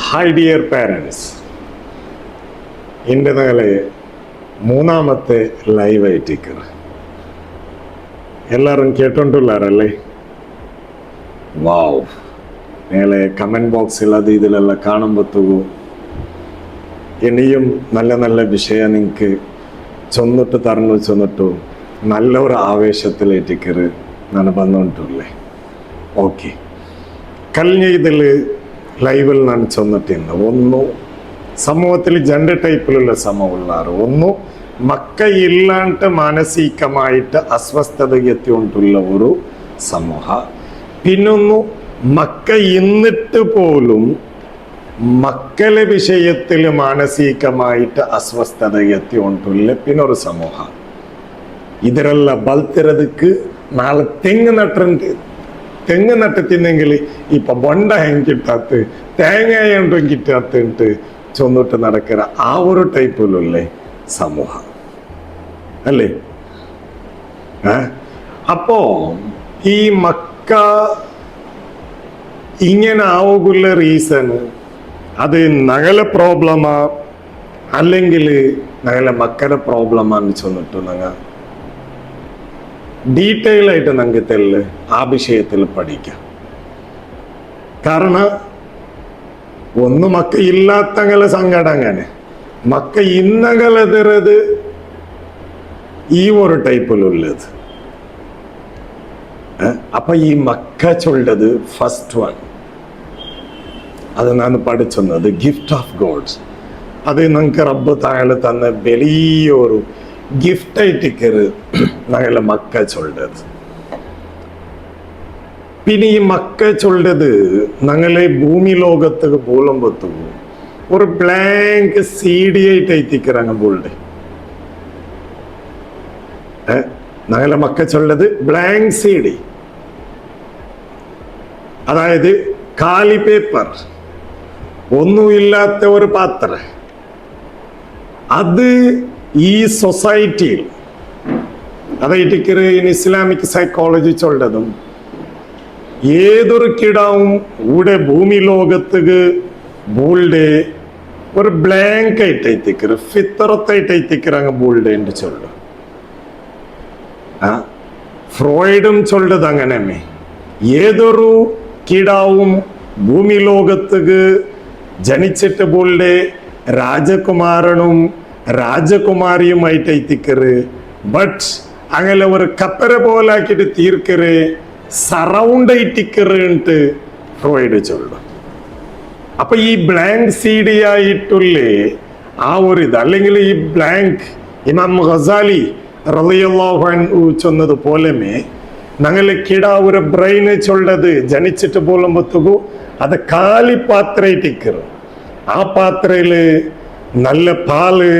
Hi dear parents, എൻ്റെ നാളെ മൂന്നാമത്തെ ലൈവ് ആയിട്ടിരിക്കുക. എല്ലാവരും കേട്ടോണ്ടുള്ളാരല്ലേ? വാവ്, മേലെ കമൻറ്റ് ബോക്സിൽ അത് ഇതിലെല്ലാം കാണുമ്പോഴത്തേക്കും ഇനിയും നല്ല നല്ല വിഷയം നിങ്ങൾക്ക് ചൊന്നിട്ട് ചൊന്നിട്ടു നല്ലൊരു ആവേശത്തിലേറ്റിക്കറ് ನಾನು ಬಂದುಂಟುಳ್ಳೆ. ಓಕೆ, കഴിഞ്ഞ ഇതിൽ ലൈവിൽ ನಾನು ചൊന്നിട്ടുണ്ട്. ഒന്ന് സമൂഹത്തിൽ രണ്ട് ടൈപ്പിലുള്ള സമൂഹമുള്ളാറ്. ഒന്ന് മക്കയില്ലാണ്ട് മാനസികമായിട്ട് അസ്വസ്ഥത എത്തിക്കൊണ്ടുള്ള ഒരു സമൂഹ. പിന്നൊന്നു മക്ക ഇന്നിട്ട് പോലും മക്കളെ വിഷയത്തിൽ മാനസികമായിട്ട് അസ്വസ്ഥത എത്തിക്കൊണ്ടുള്ള പിന്നൊരു സമൂഹ. ಇದರೆಲ್ಲ ಬಲ್ತಿರೋದಕ್ಕೆ ನಾಳೆ ತೆಂಗು ನಟ್ಟು ತಿನ್ನೆങ്കിൽ ഇപ്പൊ ബൊണ്ട ಹೆಂಗಿಟ್ಟಾತು തേങ്ങ കിട്ടാത്തുണ്ട് ചൊന്നിട്ട് നടക്കുന്ന ആ ഒരു ടൈപ്പിലല്ലേ സമൂഹം അല്ലേ? അപ്പോ ഈ മക്ക ഇങ്ങനെ ആവുകുള്ള റീസൺ അത് നഗല പ്രോബ്ലമാ അല്ലെങ്കിൽ നഗല മക്കളുടെ പ്രോബ്ലമാന്ന് ചൊന്നിട്ടു ഞങ്ങൾ ഡീറ്റെയിൽ ആയിട്ട് നമുക്ക് തെല്ല് ആ വിഷയത്തിൽ പഠിക്കാം. കാരണം ഒന്ന് മക്ക ഇല്ലാത്തങ്ങളെ സങ്കടം അങ്ങനെ മക്ക ഇന്നകളെതിരത് ഈ ഒരു ടൈപ്പിലുള്ളത്. അപ്പൊ ഈ മക്ക ചൊല്ലത് ഫസ്റ്റ് വൺ അത് ഞാൻ പഠിച്ചത് ഗിഫ്റ്റ് ഓഫ് ഗോഡ്സ്. അത് നമുക്ക് റബ്ബ് താഴെ തന്ന വലിയൊരു ഗിഫ്റ്റ് ആയിട്ടിക്കറ് ഞങ്ങളെ മക്ക ചൊല്ലത്. പിന്നെ ഈ മക്ക ചൊല്ലത് ഞങ്ങളെ ഭൂമി ലോകത്തേക്ക് പോലുമ്പത്തു ഒരു ബ്ലാങ്ക് CD ആയിട്ട് എത്തിക്കറാങ്ങ പോളുടെ. ഞങ്ങളെ മക്ക ചൊല്ലത് ബ്ലാങ്ക് CD, അതായത് കാലി പേപ്പർ, ഒന്നുമില്ലാത്ത ഒരു പാത്രം. അത് ഈ സൊസൈറ്റിയിൽ അതായിട്ടിക്കറ് ഇസ്ലാമിക് സൈക്കോളജി ചൊല്ലതും ഏതൊരു കിടാവും ഇവിടെ ഭൂമി ലോകത്തേക്ക് ബോൾഡ് ഒരു ബ്ലാങ്ക് ആയിട്ട് എത്തിക്കറ് ഫിത്തറത്തായിട്ട് എത്തിക്കറാങ്ങ ബോൾഡ് എന്ന് ചൊല്ലും. ഫ്രോയിഡും ചൊല്ലത് അങ്ങനെ ഏതൊരു കിടാവും ഭൂമി ലോകത്തേക്ക് ജനിച്ചിട്ട് ബോൾഡ് രാജകുമാരനും രാജകുമാരിയുമായിട്ട് എത്തിക്കറ്. ബട്ട് അങ്ങനെ ഒരു കപ്പര പോലാക്കിട്ട് തീർക്കറ് സറൗണ്ട് ആയിട്ടിക്കറുണ്ട് ഫ്രോയിഡ് ചൊല്ലും. അപ്പൊ ഈ ബ്ലാങ്ക് CD ആയിട്ടുള്ള ആ ഒരു ഇത് അല്ലെങ്കിൽ ഈ ബ്ലാങ്ക് ഇമാം ഗസാലി റളിയല്ലാഹു അൻഹു ചൊന്നത് പോലെമേ ഞങ്ങളെ കിട ഒരു ബ്രെയിന് ചൊല്ലത് ജനിച്ചിട്ട് പോലുമ്പത്തുകു അത് കാലി പാത്രയിട്ടിക്കറ്. ആ പാത്രയില് നല്ല പാല്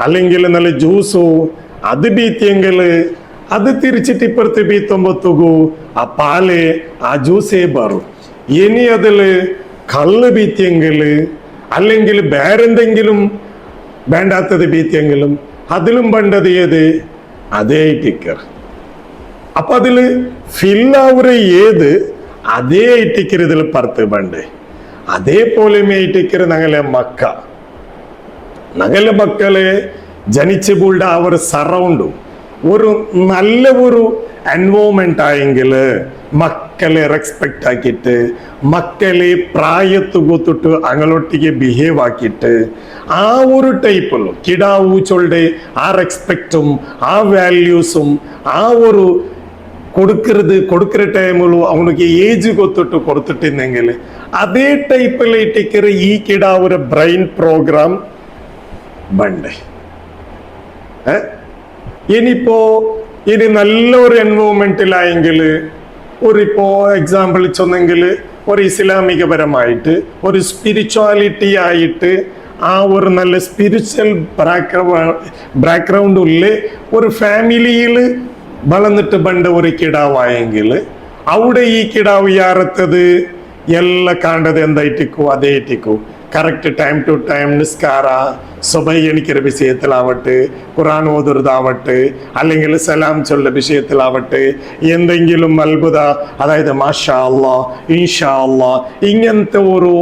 അല്ലെങ്കിൽ നല്ല ജ്യൂസോ അത് ബീത്തിയെങ്കിൽ അത് തിരിച്ചിട്ട് ഇപ്പുറത്ത് ബീത്തുമ്പത്തുകു ആ പാല് ആ ജ്യൂസേ ബറും. ഇനി അതില് കള്ള് ബീത്തിയെങ്കിൽ അല്ലെങ്കിൽ വേറെന്തെങ്കിലും വേണ്ടാത്തത് ബീത്തിയെങ്കിലും അതിലും പണ്ടത് ഏത് അതേ ടിക്കർ. അപ്പൊ അതില് ഫില്ലാവുര ഏത് അതേ ടിക്കർ ഇതിൽ പറത്ത് പണ്ട്. അതേപോലെ ടിക്കർ ഞങ്ങളെ മക്ക ഞങ്ങളെ മക്കളെ ജനിച്ചു പോളുടെ ആ ഒരു സറൗണ്ടും ഒരു നല്ല ഒരു എൻവോൺമെന്റ് ആയെങ്കിൽ മക്കളെ റെസ്പെക്ട് ആക്കിയിട്ട് മക്കളെ പ്രായത്ത് കൊത്തിട്ട് അങ്ങോട്ടേക്ക് ബിഹേവ് ആക്കിയിട്ട് ആ ഒരു ടൈപ്പിലും കിടാവു ചൊല്ലുടെ ആ റെസ്പെക്റ്റും ആ വാല്യൂസും ആ ഒരു കൊടുക്കുന്ന ടൈമിലും അവനക്ക് ഏജ് കൊത്തിട്ട് കൊടുത്തിട്ടുണ്ടെങ്കിൽ അതേ ടൈപ്പിലേറ്റേക്ക് ഈ കിടാ ഒരു ബ്രെയിൻ പ്രോഗ്രാം ബണ്ട്. ഇനി നല്ലൊരു എൻവോൺമെന്റിലായെങ്കിൽ ഇപ്പോ എക്സാമ്പിൾ ചൊന്നെങ്കിൽ ഒരു ഇസ്ലാമികപരമായിട്ട് ഒരു സ്പിരിച്വാലിറ്റി ആയിട്ട് ആ ഒരു നല്ല സ്പിരിച്വൽ ബാക്ക്ഗ്രൗണ്ട് ഉള്ള ഒരു ഫാമിലിയിൽ വളർന്നിട്ട് ബണ്ട ഒരു കിടാവായെങ്കിൽ അവിടെ ഈ കിടാവ് യാറത്തത് എല്ലാം കാണ്ടത് എന്തായിട്ടിക്കോ അതേ ഇട്ടിക്കോ. കറക്റ്റ് ടൈം ടു ടൈം നിസ്കാര സുബൈ എണിக்கிற വിഷയത്തിലാവട്ടെ, ഖുർആൻ ഓതുന്നതാവട്ടെ, അല്ലെങ്കിൽ സലാം ചൊല്ല വിഷയത്തിലാവട്ടെ, എന്തെങ്കിലും അത്ഭുത, അതായത് മാഷാ അല്ലാ, ഇൻഷാ അല്ലാ, ഇങ്ങനത്തെ ഒരു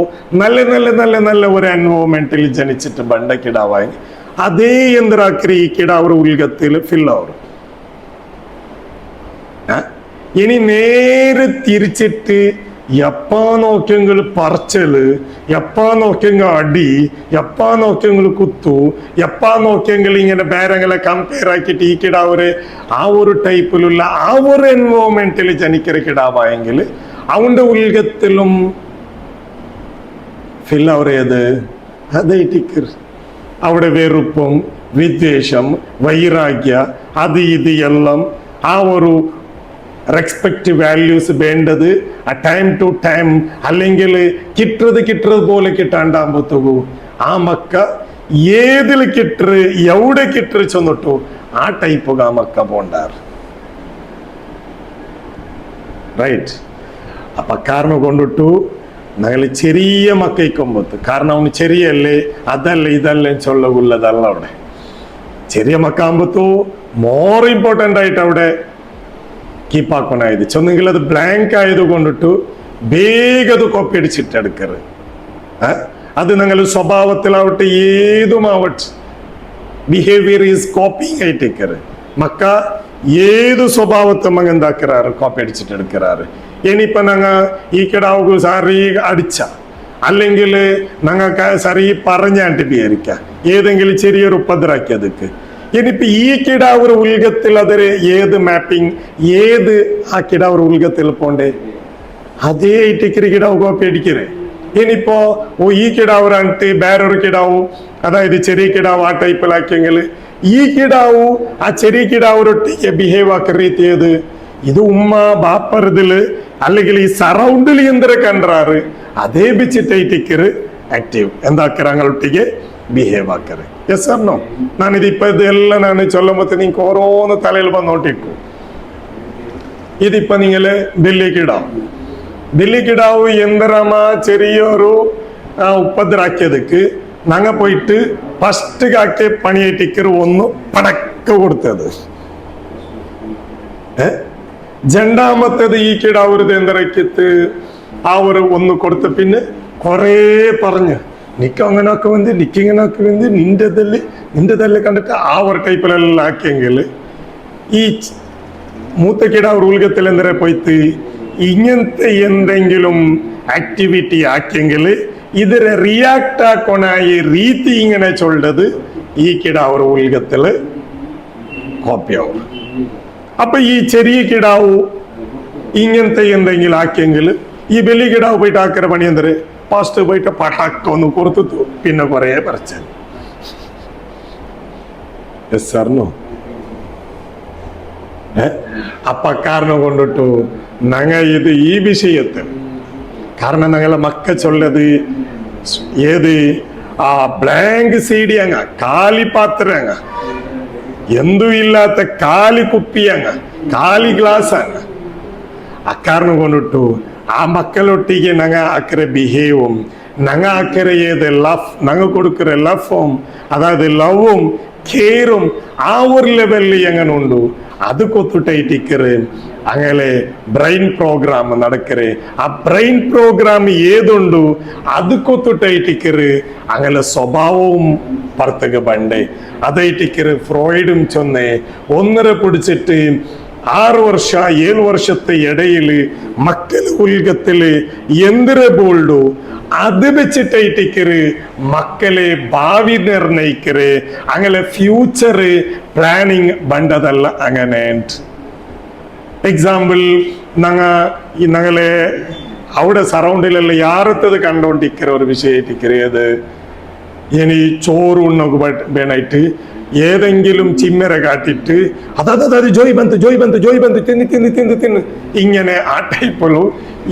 നല്ല നല്ല നല്ല നല്ല ഒരു എൻവോൺമെന്റിൽ ജനിച്ചിട്ട് ബണ്ട കിടാവായി അതേ എന്തിനാക്കി ഈ കിടാവ് ഉൽഗത്തിൽ ഫില്ലാവും. ഇനി നേരെ തിരിച്ചിട്ട് എപ്പാ നോക്കിയെങ്കിൽ പറച്ചല്, എപ്പാ നോക്കിയെങ്കിൽ അടി, എപ്പാ നോക്കിയെങ്കിൽ കുത്തു, എപ്പാ നോക്കിയെങ്കിൽ ഇങ്ങനെ വേറെങ്ങനെ കമ്പയർ ആക്കിയിട്ട് ഈ കിടാവ് ആ ഒരു ടൈപ്പിലുള്ള ആ ഒരു എൻവോൺമെന്റിൽ ജനിക്കുന്ന കിടാവായെങ്കിൽ അവന്റെ ഉൽഗത്തിലും ഫില്ലവറേത് അതേറ്റിക്കർ. അവിടെ വെറുപ്പും വിദ്വേഷം വൈരാഗ്യ അത് ഇത് എല്ലാം ആ ഒരു റെസ്പെക്ട് വാല്യൂസ് വേണ്ടത് ടൈം ടു ടൈം അല്ലെങ്കിൽ കിട്ടത് പോലെ കിട്ടാണ്ടാകുമ്പോഴത്തേക്കു ആ മക്ക ഏതിൽ കിട്ടറ് എവിടെ കിട്ടറ് ചെന്നിട്ടു ആ ടൈപ്പ് ആ മക്ക പോണ്ടാറ്. റൈറ്റ്. അപ്പൊ കാരണം കൊണ്ടിട്ടു ഞങ്ങൾ ചെറിയ മക്കയ്ക്കൊമ്പത്ത്, കാരണം അവന് ചെറിയല്ലേ അതല്ല ഇതല്ലേ ചൊല്ലുള്ളതല്ല. അവിടെ ചെറിയ മക്കാകുമ്പത്തോ മോർ ഇമ്പോർട്ടൻ്റ് ആയിട്ട് അവിടെ കീപ്പാക്കണായത് ചൊന്നെങ്കിൽ അത് ബ്ലാങ്ക് ആയത് കൊണ്ടിട്ടു വേഗം അത് കോപ്പി അടിച്ചിട്ടെടുക്കറ്. അത് നിങ്ങൾ സ്വഭാവത്തിലാവട്ടെ ഏതുമാവട്ടെ ബിഹേവിയർ ഈസ് കോപ്പിങ് ആയിട്ടേക്കറ്. മക്ക ഏത് സ്വഭാവത്തെ മങ്ങ എന്താക്കാറ് കോപ്പി അടിച്ചിട്ടെടുക്കാറ്. ഇനിയിപ്പൊ ഞങ്ങ ഈ കിടാവ് സാറി അടിച്ച അല്ലെങ്കിൽ ഞങ്ങൾക്ക് സറി പറഞ്ഞാണ്ട് വിചാരിക്കാം ഏതെങ്കിലും ചെറിയൊരു ഉപദ്രാക്കിയതൊക്കെ. ഇനിയിപ്പോ ഈ കിടാവ് ഉൽഗത്തിൽ അതൊരു ഏത് മാപ്പിംഗ് ഏത് ആ കിടാവ് ഉൽഗത്തിൽ പോണ്ടേ അതേ ടിക്കറി കിടാവ് കോപ്പി അടിക്കറേ. ഇനിയിപ്പോ ഈ കിടാവ് അണ്ടിട്ട് വേറൊരു കിടാവ് അതായത് ചെറിയ കിടാവ് ആ ടൈപ്പിലാക്കിയെങ്കിൽ ഈ കിടാവ് ആ ചെറിയ കിടാവൊരൊട്ടിಗೆ ബിഹേവ് ആക്കുന്ന ರೀತಿ ഏത് ഇത് ഉമ്മ ബാപ്പറുതില് അല്ലെങ്കിൽ ഈ സറൗണ്ടിൽ എന്തൊരു കണ്ടാറ് അതേ വെച്ചിട്ടേറ്റിക്കറ് ആക്റ്റീവ് എന്താക്കറ അങ്ങോട്ടിಗೆ ബിഹേവ് ആക്കറ്. Yes or no? ഞാനിതിപ്പോ ഇതെല്ലാം ഞാൻ ചൊല്ലുമ്പോ നിങ്ങൾക്ക് ഓരോന്ന് തലയിൽ വന്നോട്ടിക്കും. ഇതിപ്പോ നിങ്ങള് ദില്ലി കിടാവ് എന്തരമ ചെറിയൊരു ഉപദ്രാക്കിയതൊക്കെ ഞങ്ങ പോയിട്ട് ഫസ്റ്റ് കാക്കെ പണിയേറ്റിക്കറ് ഒന്ന് പടക്ക കൊടുത്തത്. രണ്ടാമത്തേത് ഈ കിടാവരുത് എന്തരക്കത്ത് ആ ഒരു ഒന്ന് കൊടുത്ത പിന്നെ കൊറേ പറഞ്ഞു നിക്ക് അങ്ങനാക്ക വന്ന് നിക്കിങ്ങനാക്ക വന്ന് നിന്റെതല്ലേ കണ്ടിട്ട് ആ ഒരു ടൈപ്പിലെല്ലാം ആക്കിയെങ്കിൽ ഈ മൂത്ത കിടാവ് ഉൽഗത്തിൽ എന്തര പോയിട്ട് ഇങ്ങനത്തെ എന്തെങ്കിലും ആക്ടിവിറ്റി ആക്കിയെങ്കിൽ ഇതിനെ റിയാക്ട് ആക്കണായി രീതി ഇങ്ങനെ ചൊല്ലത് ഈ കിടാവ് ഉൽഗത്തില് കോപ്പിയാവും. അപ്പൊ ഈ ചെറിയ കിടാവ് ഇങ്ങനത്തെ എന്തെങ്കിലും ആക്കിയെങ്കിൽ ഈ വലിയ കിടാവ് പോയിട്ട് ആക്കിற പണി എന്തര് ഫസ്റ്റ് പോയിട്ട് പടക്ക ഒന്ന് കൊടുത്തു പിന്നെ കൊറേ പറച്ചു. അപ്പൊ കാരണം കൊണ്ടിട്ടു ഞങ്ങ ഇത് ഈ വിഷയത്തിൽ കാരണം ഞങ്ങളെ മക്ക ചൊല്ലത് ഏത് ആ ബ്ലാങ്ക് സീഡി അങ്ങ കാലി പാത്രം അങ്ങ എന്തും ഇല്ലാത്ത കാലി കുപ്പി അങ്ങ കാലി ഗ്ലാസ് അങ്ങ അക്കാരണം കൊണ്ടിട്ടു ആ മക്കളൊട്ടിಗೆ ഞങ്ങ അക്കരെ ബിഹേവും ഞങ്ങ അക്കരെ ഏത് ലവ് ഞങ്ങ കൊടുക്കുന്ന ലവും അതായത് ലവും കെയറും ആ ഒരു ലെവലിൽ എങ്ങനെ ഉണ്ടു അത് കൊത്തുട്ടേറ്റിക്കറ് അങ്ങനെ ബ്രെയിൻ പ്രോഗ്രാം നടക്കറ്. ആ ബ്രെയിൻ പ്രോഗ്രാം ഏതുണ്ടു അത് കൊത്തുട്ടേറ്റിക്കറ് അങ്ങനെ സ്വഭാവവും പുറത്തേക്ക് പണ്ടേ അതേറ്റിക്കറ്. ഫ്രോയിഡും ചൊന്നേ ഒന്നര പിടിച്ചിട്ട് 6 ವರ್ಷ 7 ವರ್ಷത്തെ ഇടയില് മക്കള് ഉൽഗത്തില് എന്തിരെ ബോൾഡു അത് വെച്ചിട്ടേറ്റിക്കറ് മക്കളെ ഭാവി നിർണയിക്കറ് അങ്ങനെ ഫ്യൂച്ചർ പ്ലാനിങ് ബണ്ടതല്ല. അങ്ങനെ എക്സാമ്പിൾ ഞങ്ങളെ അവിടെ സറൗണ്ടിലെല്ലാം യാറത്തത് കണ്ടോണ്ടിരിക്കുന്ന ഒരു വിഷയത്തിക്കറിയത് ഇനി ചോറ് ഉണ്ണക്ക് വേണായിട്ട് ഏതെങ്കിലും ചിമ്മര കാട്ടിട്ട് അതത് ജോയ് ബന്ത് തിന്ന് ഇങ്ങനെ ആ ടൈപ്പുള്ളൂ.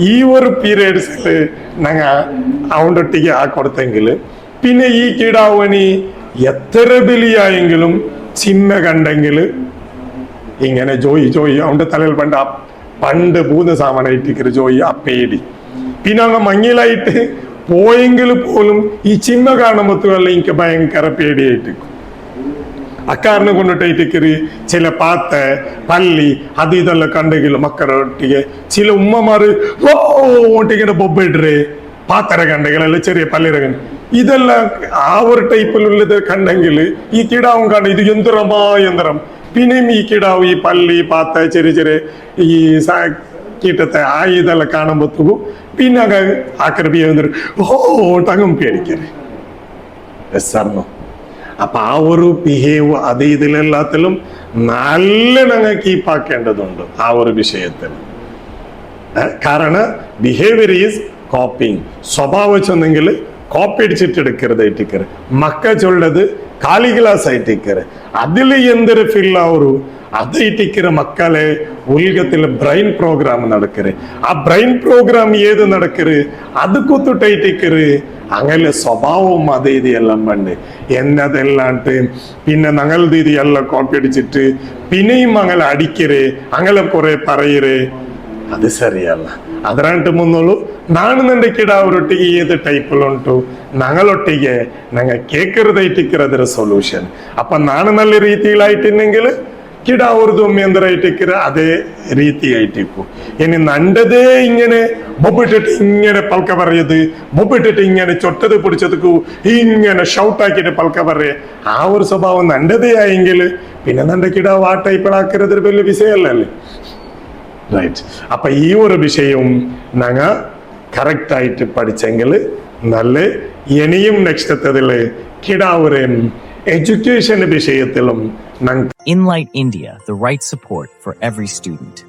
ഈ ഒരു പീരിയഡ്സിൽ ഞങ്ങ അവണ്ടൊട്ടിക്ക് ആ കൊടുത്തെങ്കിൽ പിന്നെ ഈ കിടാവണി എത്ര ബലിയായെങ്കിലും ചിമ്മ കണ്ടെങ്കിൽ ഇങ്ങനെ ജോയ് അവന്റെ തലയിൽ പണ്ട് 3 സാമാനായിട്ടിക്കര് ജോയ് ആ പേടി പിന്നെ അങ്ങ് മങ്ങിലായിട്ട് പോയെങ്കിൽ പോലും ഈ ചിന്ന കാണുമ്പോഴല്ല എനിക്ക് ഭയങ്കര പേടിയായിട്ട് അക്കാരണം കൊണ്ടിട്ടേക്ക് ചില പാത്ത പല്ലി അത് ഇതെല്ലാം കണ്ടെങ്കിൽ മക്കളൊട്ടിಗೆ ചില ഉമ്മമാര് ഓട്ടിങ്ങനെ ബൊബ്ബിടേ പാത്തര കണ്ടെങ്കിൽ ചെറിയ പല്ലിര കണ്ട ഇതെല്ലാം ആ ഒരു ടൈപ്പിലുള്ളത് കണ്ടെങ്കിൽ ഈ കിടാവും കണ്ട ഇത് യന്ത്രം പിന്നെയും ഈ കിടാവും ഈ പല്ലി പാത്ത ചെറിയ ചെറിയ ഈ കീട്ടത്തെ ആ ഇതെല്ലാം കാണുമ്പോഴത്തേക്കും പിന്നെ ആക്രമിക്കുക അങ്ങും പേടിക്കരുത് സാറിനോ അപ്പൊ ആ ഒരു ബിഹേവ് അത് ഇതിലെല്ലാത്തിലും നല്ല ഞങ്ങൾ കീപ്പാക്കേണ്ടതുണ്ട് ആ ഒരു വിഷയത്തിൽ കാരണം ബിഹേവിയർ ഈസ് കോപ്പിങ് സ്വഭാവം ചെന്നെങ്കിൽ കോപ്പി അടിച്ചിട്ട് എടുക്കരുതായിട്ടിക്കറ് മക്ക ചൊല്ലത് കാലി ഗ്ലാസ് ആയിട്ടിക്കറ് അതില് എന്തൊരു ഫിൽ ആവരു അതായിട്ടിക്കറ് മക്കളെ ഉലകത്തില് ബ്രെയിൻ പ്രോഗ്രാം നടക്കറ് ആ ബ്രെയിൻ പ്രോഗ്രാം ഏത് നടക്കറ് അത് കുത്തിട്ടായിട്ടിക്കറ് അങ്ങനെ സ്വഭാവവും അതേ ഇതെല്ലാം പണ്ട് എന്നതെല്ലാണ്ട് പിന്നെ ഞങ്ങളുടെ ഇതെല്ലാം കോപ്പി അടിച്ചിട്ട് പിന്നെയും അങ്ങനെ അടിക്കര് അങ്ങനെ കുറെ പറയര് അത് ശരിയല്ല ಅದರಂಟು ಮುನ್ನೋಳು ನಾನು ನಂಡೆ ಕಿಡ ಅವರೊಟ್ಟಿಗೆ ಏದು ಟೈಪಲ್ಲಿ ಉಂಟು ഞങ്ങളൊಟ್ಟಿಗೆ ഞങ്ങൾ കേൾക്കരുതായിട്ടിക്കറ സൊല്യൂഷൻ അപ്പൊ ನಾನು നല്ല രീതിയിലായിട്ടില്ലെങ്കിൽ കിട ಅವ್ರದ್ದು എന്തിനായിട്ടിക്കറ അതേ രീതിയായിട്ടിപ്പോ ഇനി നണ്ടതേ ഇങ്ങനെ ബൊബിട്ടിട്ട് ഇങ്ങനെ പൽക്ക പറയത് ബൊബിട്ടിട്ട് ഇങ്ങനെ ചൊട്ടത് പിടിച്ചതുക്കു ഇങ്ങനെ ഷൗട്ടാക്കിയിട്ട് പൽക്ക പറയ ആ ഒരു സ്വഭാവം നണ്ടതേ ആയെങ്കിൽ പിന്നെ നന്റെ കിടാവ് ആ ടൈപ്പിലാക്കരുത് വലിയ വിഷയമല്ലേ റൈറ്റ് അപ്പൊ ഈ ഒരു വിഷയവും ഞങ്ങൾ കറക്റ്റ് ആയിട്ട് പഠിച്ചെങ്കിൽ നല്ല ഇനിയും നെക്സ്റ്റത്തില് കിടാവുരയും എഡ്യൂക്കേഷൻ വിഷയത്തിലും InLight India, the right support for every student.